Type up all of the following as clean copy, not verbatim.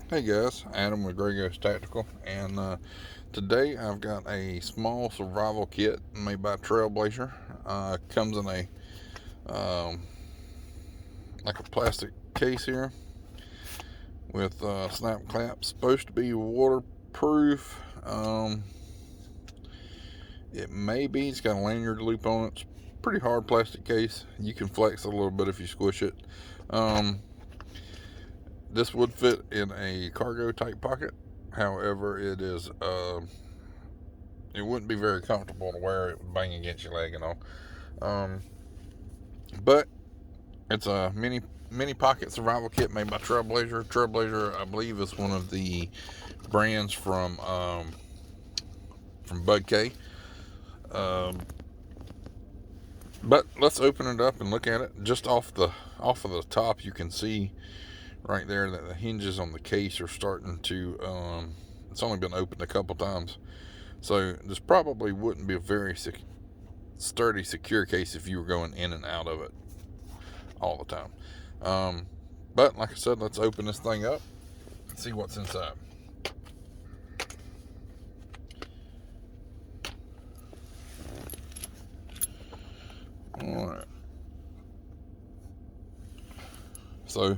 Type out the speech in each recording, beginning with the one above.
Hey guys, Adam with Grey Ghost Tactical, and today I've got a small survival kit made by Trailblazer. Comes in a um, like a plastic case here with snap clamps. Supposed to be waterproof. It may be. It's got a lanyard loop on it. It's pretty hard plastic case. You can flex it a little bit if you squish it. Um, this would fit in a cargo type pocket. However, it wouldn't be very comfortable to wear. It would bang against your leg and all. Um, but it's a mini pocket survival kit made by Trailblazer. Trailblazer, I believe, is one of the brands from Bud K. Um, but let's open it up and look at it. Just off of the top, you can see right there that the hinges on the case are starting to. It's only been opened a couple times, so this probably wouldn't be a very sturdy, secure case if you were going in and out of it all the time. But like I said, let's open this thing up and see what's inside. Alright. So,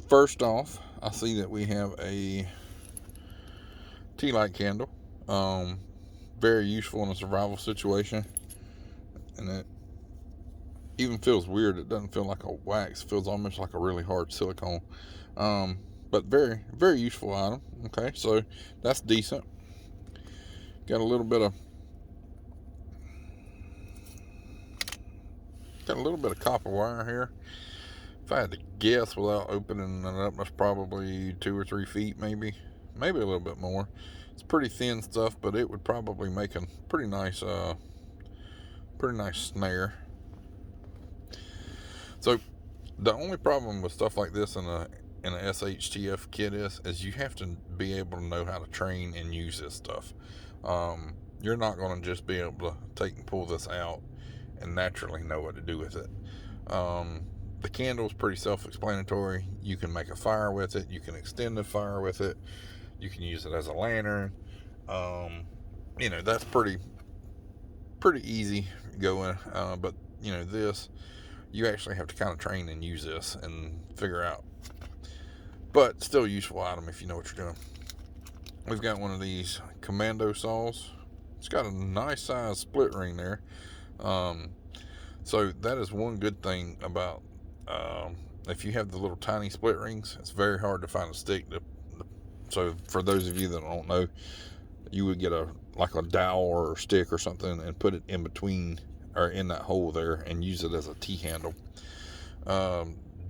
first off, I see that we have a tea light candle. Very useful in a survival situation. And it even feels weird. It doesn't feel like a wax. It feels almost like a really hard silicone. But very, very useful item. Okay, so that's decent. Got a little bit of copper wire here. If I had to guess without opening it up, that's probably 2 or 3 feet, maybe a little bit more. It's pretty thin stuff, but it would probably make a pretty nice snare. So the only problem with stuff like this in a SHTF kit is you have to be able to know how to train and use this stuff. You're not going to just be able to take and pull this out and naturally know what to do with it. The candle is pretty self-explanatory. You can make a fire with it. You can extend the fire with it. You can use it as a lantern. That's pretty easy going. But this, you actually have to kind of train and use this and figure out. But still a useful item if you know what you're doing. We've got one of these Commando Saws. It's got a nice size split ring there. So that is one good thing about if you have the little tiny split rings, it's very hard to find a stick. So for those of you that don't know, you would get a dowel or a stick or something and put it in between or in that hole there and use it as a T-handle.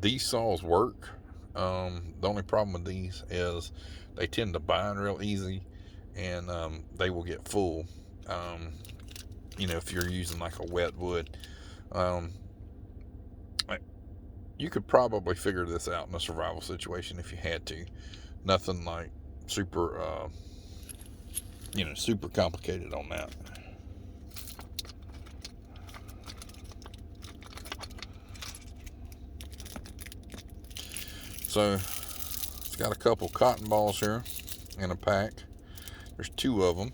These saws work. The only problem with these is they tend to bind real easy, and they will get full. If you're using like a wet wood. You could probably figure this out in a survival situation if you had to. Nothing like super, super complicated on that. So it's got a couple cotton balls here in a pack. There's 2 of them,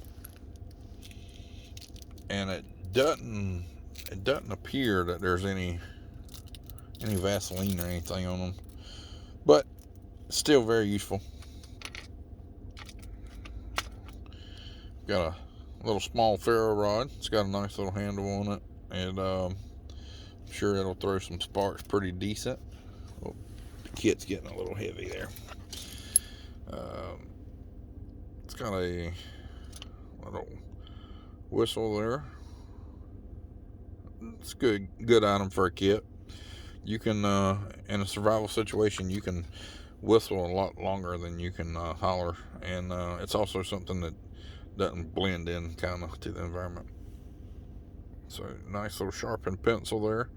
and it doesn't appear that there's any Vaseline or anything on them, but still very useful. Got a little small ferro rod. It's got a nice little handle on it, and I'm sure it'll throw some sparks pretty decent. Oh, the kit's getting a little heavy there. It's got a little whistle there. It's good item for a kit. You can in a survival situation, you can whistle a lot longer than you can holler, and it's also something that doesn't blend in kind of to the environment. So nice little sharpened pencil there.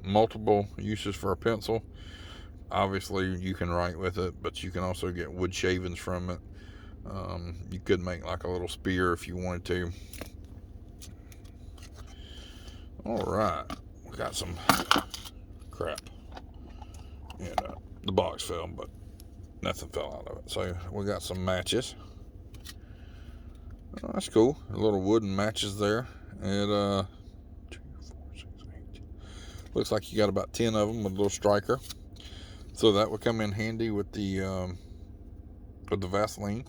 Multiple uses for a pencil. Obviously you can write with it, but you can also get wood shavings from it. You could make like a little spear if you wanted to. Alright, we got some crap, and the box fell, but nothing fell out of it. So we got some matches. Oh, that's cool. A little wooden matches there. And 2, 4, 6, 8. Looks like you got about 10 of them with a little striker. So that would come in handy with the Vaseline.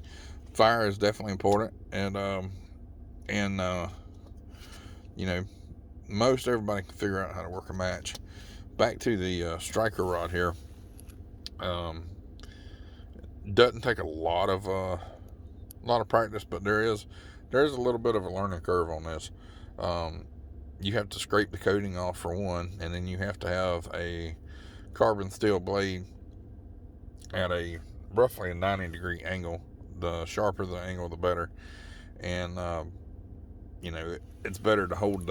Fire is definitely important, and you know, most everybody can figure out how to work a match. Back to the striker rod here. Doesn't take a lot of practice, but there is a little bit of a learning curve on this. You have to scrape the coating off for one, and then you have to have a carbon steel blade at a roughly a 90-degree angle. The sharper the angle, the better. And you know, it's better to hold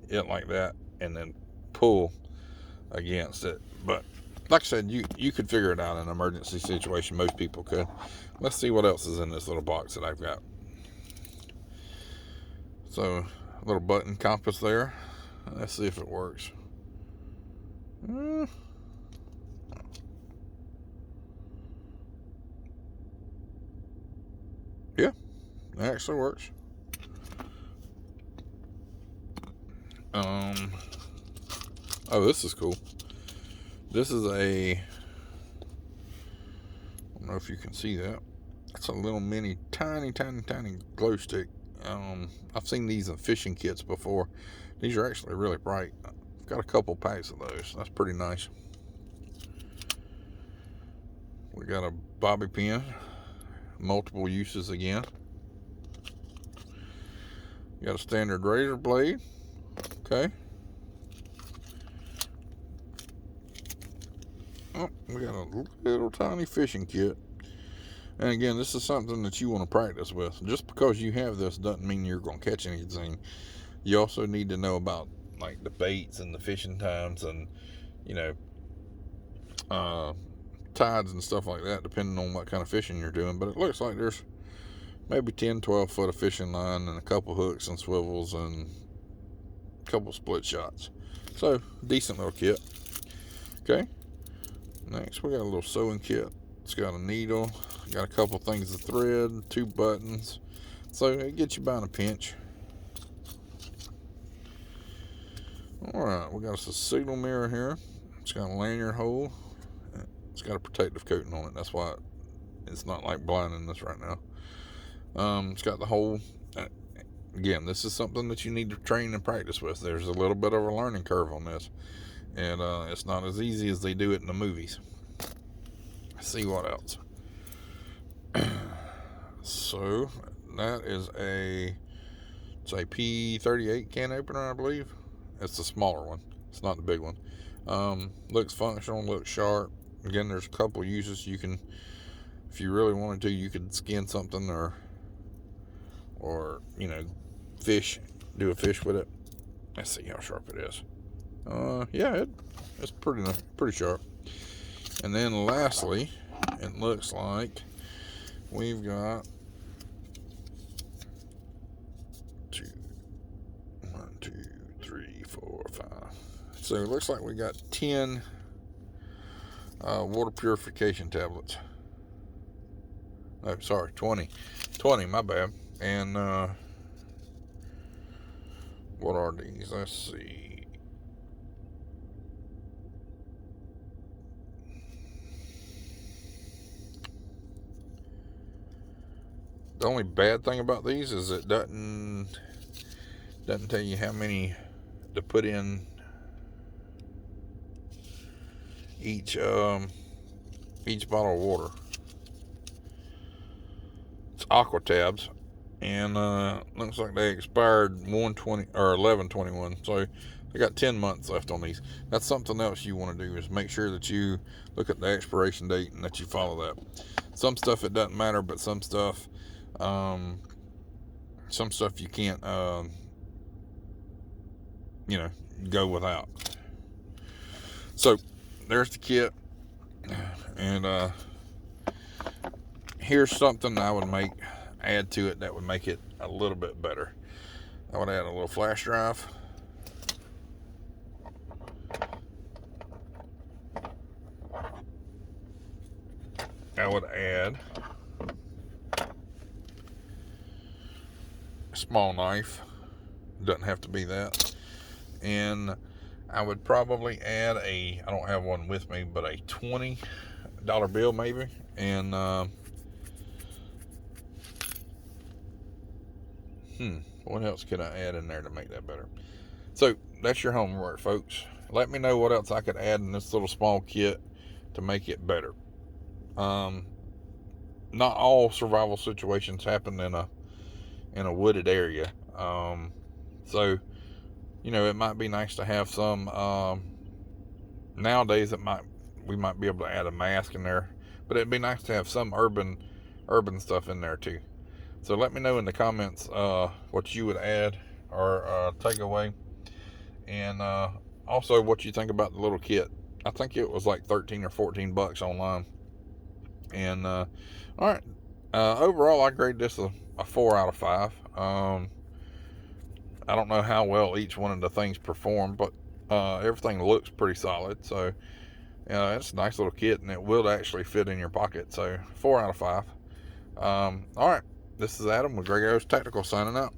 it like that and then pull against it. But like I said, you could figure it out in an emergency situation. Most people could. Let's see what else is in this little box that I've got. So, a little button compass there. Let's see if it works. Yeah, it actually works. Oh, this is cool. This is I don't know if you can see that. It's a little mini, tiny glow stick. I've seen these in fishing kits before. These are actually really bright. I've got a couple packs of those. That's pretty nice. We got a bobby pin. Multiple uses again. You got a standard razor blade. Okay. Oh, we got a little tiny fishing kit. And again, this is something that you want to practice with. Just because you have this doesn't mean you're going to catch anything. You also need to know about like the baits and the fishing times, and you know, tides and stuff like that, depending on what kind of fishing you're doing. But it looks like there's maybe 10-12 foot of fishing line and a couple hooks and swivels and a couple split shots. So decent little kit. Okay, next we got a little sewing kit. It's got a needle, got a couple things of thread, 2 buttons, so it gets you by in a pinch. Alright, we got us a signal mirror here. It's got a lanyard hole. It's got a protective coating on it. That's why it's not like blinding this right now. It's got the hole. Again, this is something that you need to train and practice with. There's a little bit of a learning curve on this, and it's not as easy as they do it in the movies. Let's see what else. So that is it's a P38 can opener, I believe. It's the smaller one. It's not the big one. Looks functional, looks sharp. Again, there's a couple uses. You can, if you really wanted to, you could skin something or you know, do a fish with it. Let's see how sharp it is. Yeah, it's pretty sharp. And then lastly, it looks like we've got 1, 2, 3, 4, 5. So it looks like we got 10 water purification tablets. Oh, sorry, 20. 20, my bad. And what are these? Let's see. The only bad thing about these is it doesn't tell you how many to put in each bottle of water. It's aqua tabs, and looks like they expired 1/20 or 11/21. So they got 10 months left on these. That's something else you want to do, is make sure that you look at the expiration date and that you follow that. Some stuff it doesn't matter, but some stuff you can't you know, go without. So there's the kit, and here's something I would add to it that would make it a little bit better. I would add a little flash drive. I would add a small knife. Doesn't have to be that. And I would probably add I don't have one with me, but a $20 bill maybe. And what else could I add in there to make that better? So that's your homework, folks. Let me know what else I could add in this little small kit to make it better. Not all survival situations happen in a wooded area. So it might be nice to have some. Nowadays, we might be able to add a mask in there, but it'd be nice to have some urban stuff in there too. So let me know in the comments what you would add or take away, and also what you think about the little kit. I think it was like 13 or 14 bucks online. And all right, overall I grade this a 4 out of 5. I don't know how well each one of the things perform, but everything looks pretty solid. So it's a nice little kit, and it will actually fit in your pocket. So 4 out of 5. All right, this is Adam with Greg O's Tactical signing out.